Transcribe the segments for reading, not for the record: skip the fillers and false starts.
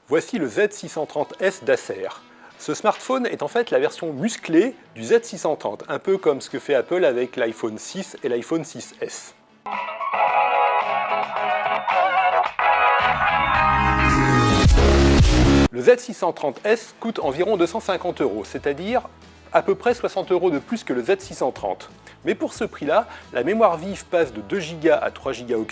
Voici le Z630S d'Acer. Ce smartphone est en fait la version musclée du Z630, un peu comme ce que fait Apple avec l'iPhone 6 et l'iPhone 6S. Le Z630S coûte environ 250 €, c'est-à-dire à peu près 60 € de plus que le Z630. Mais pour ce prix-là, la mémoire vive passe de 2 Go à 3 Go,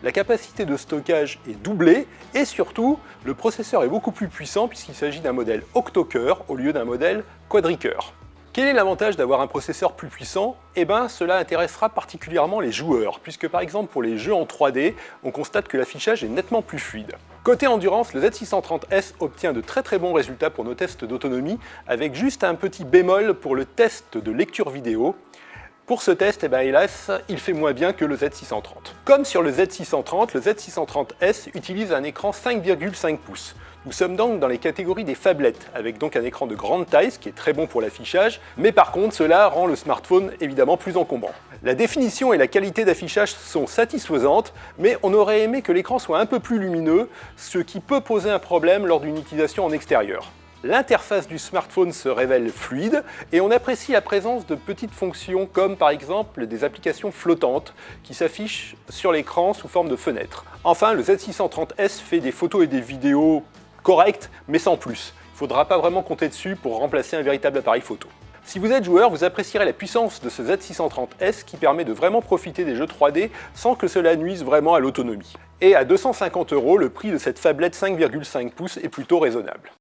la capacité de stockage est doublée et surtout, le processeur est beaucoup plus puissant puisqu'il s'agit d'un modèle octo-cœur au lieu d'un modèle quadricœur. Quel est l'avantage d'avoir un processeur plus puissant? Eh bien, cela intéressera particulièrement les joueurs, puisque par exemple pour les jeux en 3D, on constate que l'affichage est nettement plus fluide. Côté endurance, le Z630S obtient de très bons résultats pour nos tests d'autonomie, avec juste un petit bémol pour le test de lecture vidéo. Pour ce test, hélas, il fait moins bien que le Z630. Comme sur le Z630, le Z630S utilise un écran 5,5 pouces. Nous sommes donc dans les catégories des phablettes, avec donc un écran de grande taille, ce qui est très bon pour l'affichage, mais par contre cela rend le smartphone évidemment plus encombrant. La définition et la qualité d'affichage sont satisfaisantes, mais on aurait aimé que l'écran soit un peu plus lumineux, ce qui peut poser un problème lors d'une utilisation en extérieur. L'interface du smartphone se révèle fluide et on apprécie la présence de petites fonctions comme par exemple des applications flottantes qui s'affichent sur l'écran sous forme de fenêtres. Enfin, le Z630S fait des photos et des vidéos correctes mais sans plus. Il ne faudra pas vraiment compter dessus pour remplacer un véritable appareil photo. Si vous êtes joueur, vous apprécierez la puissance de ce Z630S qui permet de vraiment profiter des jeux 3D sans que cela nuise vraiment à l'autonomie. Et à 250 €, le prix de cette phablette 5,5 pouces est plutôt raisonnable.